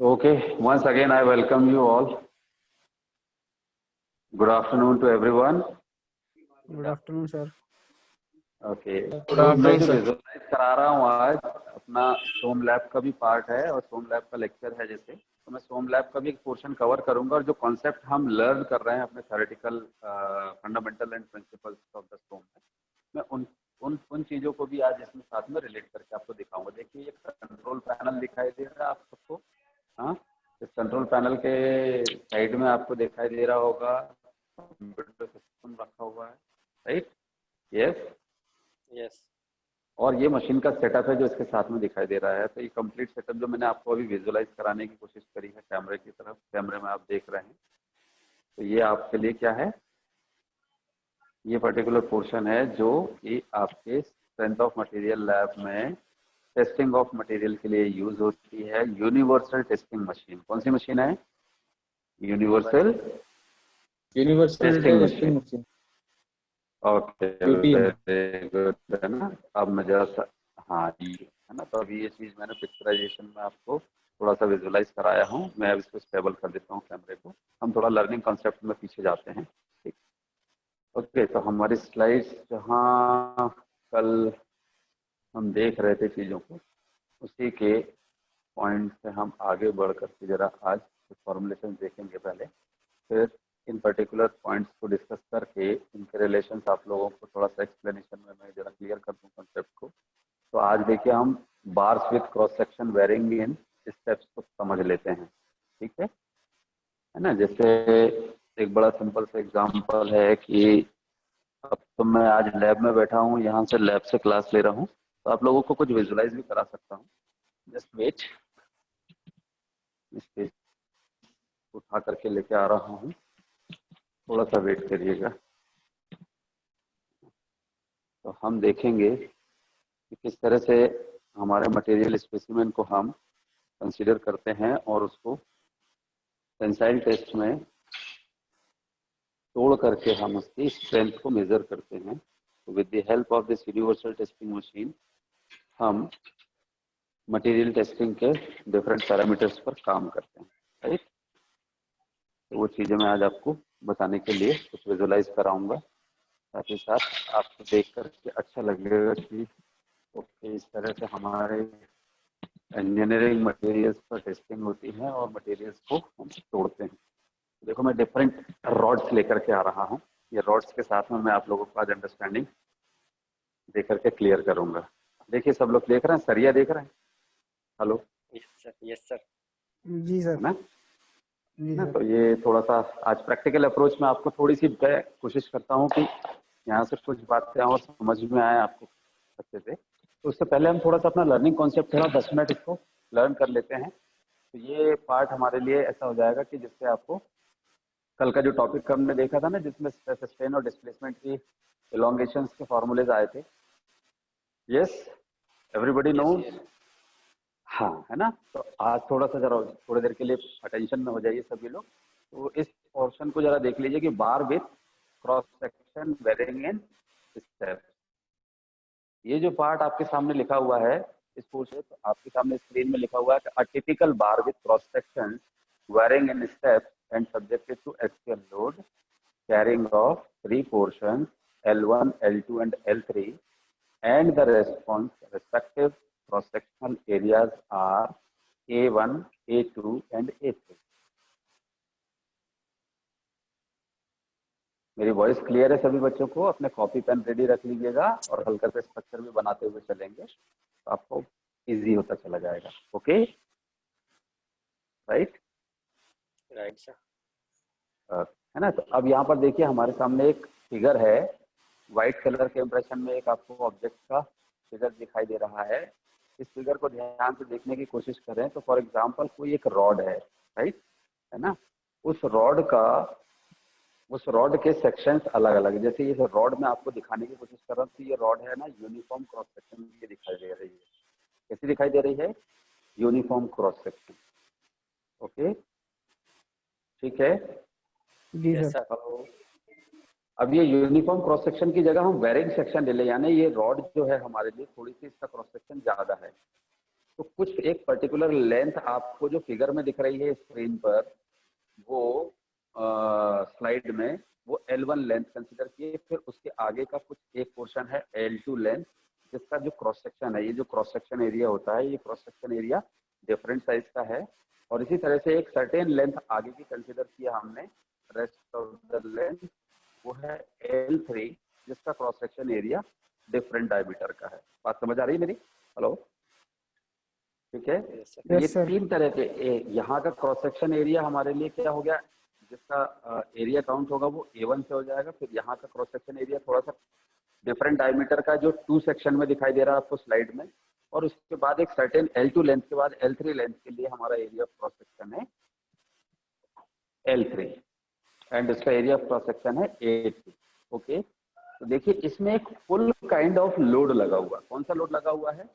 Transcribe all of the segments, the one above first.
Okay, once again I welcome you all. Good afternoon to everyone. Good afternoon sir. Okay, good तो मैं afternoon जो sir. Visualise करा रहा हूँ आज अपना सोम लैब का भी पार्ट है और सोम लैब का लेक्चर है जैसे, तो मैं सोम लैब का भी एक पोर्शन कवर करूंगा और जो कॉन्सेप्ट हम लर्न कर रहे हैं अपने theoretical fundamental and principles of the सोम में, मैं उन चीज़ों को भी आज इसमें साथ में रिलेट करके आपको दिखाऊंगा। देखिए ये कंट्रोल पैनल दिखाई दे रहा है आप सबको। हाँ, इस कंट्रोल पैनल के साइड में आपको दिखाई दे रहा होगा कंप्यूटर सिस्टम रखा हुआ है, राइट? Yes yes. और ये मशीन का सेटअप है जो इसके साथ में दिखाई दे रहा है। तो ये कंप्लीट सेटअप जो मैंने आपको अभी विजुअलाइज कराने की कोशिश करी है कैमरे की तरफ, कैमरे में आप देख रहे हैं, तो ये आपके लिए क्या है, ये पर्टिकुलर पोर्शन है जो कि आपके स्ट्रेंथ ऑफ मटेरियल लैब में टेस्टिंग ऑफ मटेरियल के लिए यूज होती है। यूनिवर्सल टेस्टिंग मशीन, कौन सी मशीन है? Universal testing machine. Okay, very good, है ना। अब मैं जरा सा, हाँ जी, है ना। तो अभी ये चीज़ मैंने पिक्चराइजेशन में आपको थोड़ा सा विजुअलाइज कराया हूँ। मैं अब इसको स्टेबल कर देता हूँ कैमरे को, हम थोड़ा लर्निंग कॉन्सेप्ट में पीछे जाते हैं। ठीक, ओके। तो हमारी स्लाइड्स जहाँ कल हम देख रहे थे चीज़ों को, उसी के पॉइंट से हम आगे बढ़ करके जरा आज फॉर्मुलेशन देखेंगे पहले, फिर इन पर्टिकुलर पॉइंट्स को डिस्कस करके इनके रिलेशंस आप लोगों को थोड़ा सा एक्सप्लेनेशन में मैं जरा क्लियर कर दूँ कॉन्सेप्ट को। तो आज देखिए हम bars with cross section varying in steps को समझ लेते हैं, ठीक है ना। जैसे एक बड़ा सिंपल सा एग्जांपल है कि अब तो मैं आज लैब में बैठा हूँ, यहाँ से लैब से क्लास ले रहा हूँ, तो आप लोगों को कुछ विजुलाइज भी करा सकता हूँ। जस्ट वेट, इस उठा करके लेके आ रहा हूँ, थोड़ा सा वेट करिएगा। तो हम देखेंगे कि किस तरह से हमारे मटेरियल स्पेसिमेन को हम कंसीडर करते हैं और उसको टेंसाइल टेस्ट में तोड़ करके हम उसकी स्ट्रेंथ को मेजर करते हैं। तो with the help of this universal testing machine हम मटेरियल टेस्टिंग के डिफरेंट पैरामीटर्स पर काम करते हैं, राइट। तो वो चीज़ें मैं आज आपको बताने के लिए कुछ विजुलाइज कराऊंगा, साथ ही साथ आपको देख करके अच्छा लगेगा कि ओके इस तरह से हमारे इंजीनियरिंग मटेरियल्स पर टेस्टिंग होती है और मटेरियल्स को हम तोड़ते हैं। देखो मैं डिफरेंट रॉड्स लेकर के आ रहा हूँ, ये रॉड्स के साथ में मैं आप लोगों को आज अंडरस्टैंडिंग दे करके क्लियर करूंगा। देखिए सब लोग देख रहे हैं, सरिया देख रहे हैं? Hello, yes sir, yes sir. जी सर। है ना? जी ना, सर। तो ये थोड़ा सा आज प्रैक्टिकल अप्रोच में आपको थोड़ी सी कोशिश करता हूँ कि यहाँ से कुछ बातें और समझ में आए आपको अच्छे से। तो उससे पहले हम थोड़ा सा अपना लर्निंग कॉन्सेप्ट थोड़ा 10 मिनट इसको लर्न कर लेते हैं। तो ये पार्ट हमारे लिए ऐसा हो जाएगा कि जिससे आपको कल का जो टॉपिक हमने देखा था ना, जिसमें सस्टेन और डिस्प्लेसमेंट की इलोंगेशन के फॉर्मूलेज आए थे, यस एवरीबडी नोज, हाँ है ना। तो आज थोड़ा सा जरा थोड़ी देर के लिए अटेंशन में हो जाइए सभी लोग। तो इस पोर्शन को जरा देख लीजिए कि bar with cross section varying in step, ये जो पार्ट आपके सामने लिखा हुआ है इस पोर्शन, तो आपके सामने स्क्रीन में लिखा हुआ है a typical bar with cross section varying in step and subjected to axial load carrying of three portions L1, L2 and L3 and the respective cross-sectional areas are A1, A2 and A3. मेरी voice clear है सभी बच्चों को? अपने copy pen ready रख लीजिएगा और हल्का सा स्ट्रक्चर भी बनाते हुए चलेंगे तो आपको इजी होता चला जाएगा। Okay, right right sir. है ना। तो अब यहाँ पर देखिए हमारे सामने एक फिगर है, व्हाइट कलर के इंप्रेशन में एक आपको ऑब्जेक्ट का फिगर दिखाई दे रहा है। इस फिगर को ध्यान से देखने की कोशिश करें तो फॉर एग्जांपल कोई एक रॉड है, राइट, है ना। उस रॉड के सेक्शंस अलग अलग, जैसे ये रॉड में आपको दिखाने की कोशिश कर रहा हूँ, तो ये रॉड है ना यूनिफॉर्म क्रॉस सेक्शन ये दिखाई दे रही है। कैसी दिखाई दे रही है? Uniform cross section. ओके, ठीक है जी यस सर। सर। अब ये यूनिफॉर्म क्रॉस सेक्शन की जगह हम वेरिंग सेक्शन ले लें, यानी ये रॉड जो है हमारे लिए थोड़ी सी इसका क्रॉस सेक्शन ज्यादा है, तो कुछ एक पर्टिकुलर लेंथ आपको जो फिगर में दिख रही है स्क्रीन पर, वो स्लाइड में वो L1 लेंथ कंसीडर किए। फिर उसके आगे का कुछ एक पोर्शन है L2 लेंथ, जिसका जो क्रॉस सेक्शन है, ये जो क्रॉस सेक्शन एरिया होता है, ये cross section area different size का है। और इसी तरह से एक सर्टेन लेंथ आगे की कंसीडर किया हमने, रेस्ट ऑफ द लेंथ वो है L3, जिसका cross section area different diameter का है। बात समझ आ रही है मेरी? हेलो, ठीक है। Yes, sir. तो ये यस सर। तीन तरह के यहाँ का क्रॉस सेक्शन एरिया हमारे लिए क्या हो गया, जिसका एरिया काउंट होगा वो A1 से हो जाएगा। फिर यहाँ का क्रॉस सेक्शन एरिया थोड़ा सा डिफरेंट डायमीटर का, जो 2 सेक्शन में दिखाई दे रहा है आपको स्लाइड में। और उसके बाद एक सर्टेन L2 लेंथ के बाद L3 लेंथ के लिए हमारा एरिया ऑफ क्रॉस सेक्शन है L3, एंड इसका एरिया ऑफ क्रॉस सेक्शन है A2। ओके, तो देखिए इसमें एक फुल काइंड ऑफ लोड लगा हुआ। कौन सा लोड लगा हुआ है?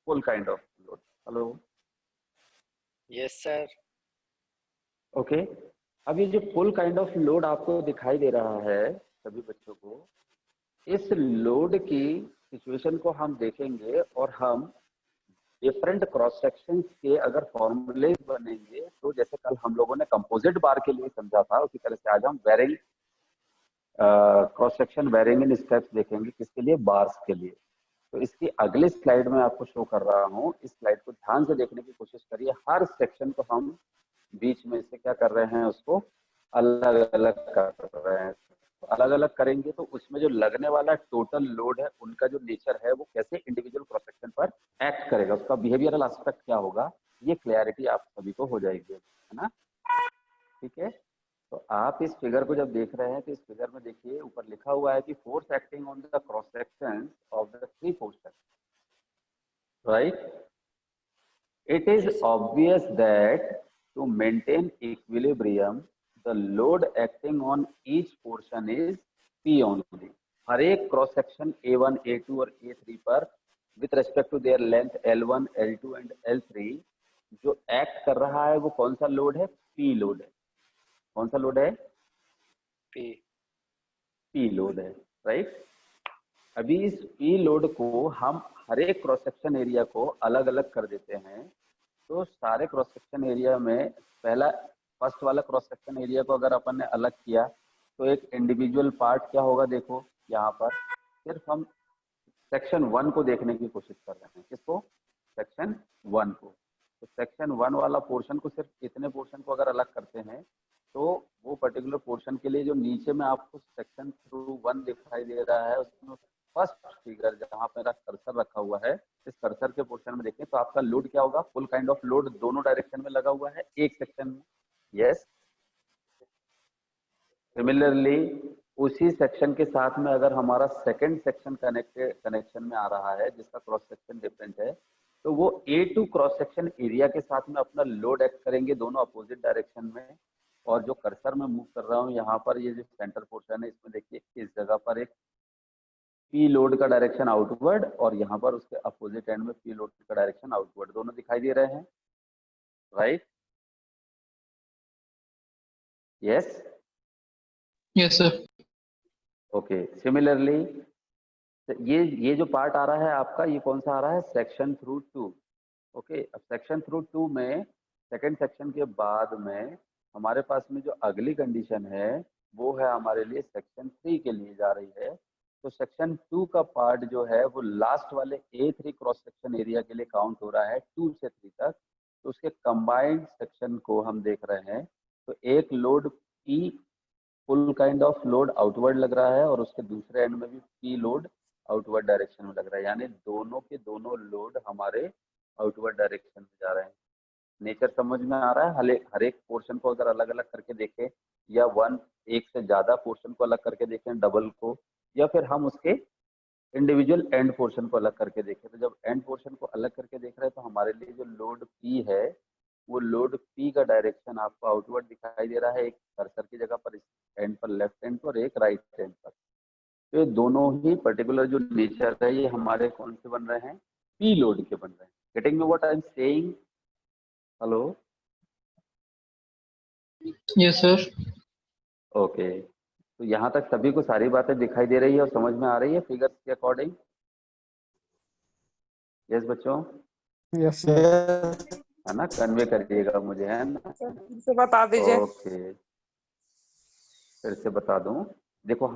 Full kind of load. Hello, Yes, sir. Okay. अब ये जो फुल काइंड ऑफ लोड आपको दिखाई दे रहा है सभी बच्चों को, इस लोड की सिचुएशन को हम देखेंगे और हम डिफरेंट क्रॉस सेक्शन के अगर फॉर्मूले बनेंगे, तो जैसे कल हम लोगों ने कंपोजिट बार के लिए समझा था, उसी तरह से आज हम varying cross section varying in steps देखेंगे। किसके लिए? बार्स के लिए। तो इसकी अगली स्लाइड में आपको शो कर रहा हूँ। इस स्लाइड को ध्यान से देखने की कोशिश करिए। हर सेक्शन को हम बीच में से क्या कर रहे हैं, उसको अलग अलग कर रहे हैं। अलग अलग करेंगे तो उसमें जो लगने वाला टोटल लोड है, उनका जो नेचर है, वो कैसे इंडिविजुअल क्रॉस सेक्शन पर एक्ट करेगा, उसका बिहेवियरल एस्पेक्ट क्या होगा, ये क्लैरिटी आप सभी को हो जाएगी, है ना? ठीक है। तो आप इस फिगर को जब देख रहे हैं, तो इस फिगर में देखिए ऊपर लिखा हुआ है कि force acting on the cross section of the 3 portion, right? It is Yes, sir. obvious that to maintain equilibrium, the load acting on each portion is P only. हर एक क्रॉस सेक्शन A1, A2 और A3 पर with respect to their length L1, L2 and L3 जो act कर रहा है वो कौन सा लोड है? P लोड है। कौन सा लोड है? P. P लोड है, राइट? अभी इस P लोड को हम हर एक क्रॉस सेक्शन एरिया को अलग अलग कर देते हैं। तो सारे क्रॉस सेक्शन एरिया में फर्स्ट वाला क्रॉस सेक्शन एरिया को अगर अपन ने अलग किया, तो एक इंडिविजुअल पार्ट क्या होगा, देखो यहाँ पर सिर्फ हम सेक्शन 1 को देखने की कोशिश कर रहे हैं। किसको? सेक्शन 1 को। तो सेक्शन 1 वाला पोर्शन को, सिर्फ इतने पोर्शन को अगर अलग करते हैं, तो वो पर्टिकुलर पोर्शन के लिए जो नीचे में आपको सेक्शन थ्रू 1 दिखाई दे रहा है, उसमें फर्स्ट फिगर जहाँ मेरा कर्सर रखा हुआ है, इस कर्सर के पोर्शन में देखें तो आपका लोड क्या होगा? फुल काइंड ऑफ लोड दोनों डायरेक्शन में लगा हुआ है एक सेक्शन में। यस, सिमिलरली उसी सेक्शन के साथ में अगर हमारा सेकंड सेक्शन कनेक्शन में आ रहा है, जिसका क्रॉस सेक्शन डिफरेंट है, तो वो A2 क्रॉस सेक्शन एरिया के साथ में अपना लोड एक्ट करेंगे दोनों अपोजिट डायरेक्शन में। और जो कर्सर में मूव कर रहा हूँ यहाँ पर, ये जो सेंटर पोर्शन है, इसमें देखिए इस जगह पर एक P लोड का डायरेक्शन आउटवर्ड, और यहाँ पर उसके अपोजिट एंड में P लोड का डायरेक्शन आउटवर्ड, दोनों दिखाई दे रहे हैं, right? Yes, Yes, sir. Okay. Similarly ये जो पार्ट आ रहा है आपका, ये कौन सा आ रहा है? Section through 2। ओके, अब सेक्शन थ्रू 2 में सेकंड सेक्शन के बाद में हमारे पास में जो अगली कंडीशन है, वो है हमारे लिए सेक्शन 3 के लिए जा रही है। तो सेक्शन 2 का पार्ट जो है वो लास्ट वाले A3 क्रॉस सेक्शन एरिया के लिए काउंट हो रहा है 2 से 3 तक। तो उसके कंबाइंड सेक्शन को हम देख रहे हैं, तो एक load P full kind of load outward लग रहा है, और उसके दूसरे एंड में भी P लोड आउटवर्ड डायरेक्शन में लग रहा है, यानी दोनों के दोनों लोड हमारे आउटवर्ड डायरेक्शन में जा रहे हैं। नेचर समझ में आ रहा है? हर एक पोर्शन को अगर अलग अलग करके देखें, या एक से ज्यादा पोर्शन को अलग करके देखें, डबल को, या फिर हम उसके इंडिविजुअल एंड पोर्शन को अलग करके देखें। तो जब एंड पोर्शन को अलग करके देख रहे हैं, तो हमारे लिए जो लोड P है, वो लोड P का डायरेक्शन आपको आउटवर्ड दिखाई दे रहा है, एक कर्सर की जगह पर, इस एंड पर लेफ्ट एंड पर, एक राइट एंड पर। तो ये दोनों ही पर्टिकुलर जो नेचर है, ये हमारे कौन से बन रहे हैं? P लोड के बन रहे हैं। Getting me what I am saying? Hello, Yes, sir. Okay. तो यहाँ तक सभी को सारी बातें दिखाई दे रही है और समझ में आ रही है फिगर्स के अकॉर्डिंग? यस बच्चों, यस सर। है ना, कन्वे करिएगा मुझे, है ना। सर फिर से बता दीजिए। ओके, फिर से बता दूं। देखो हम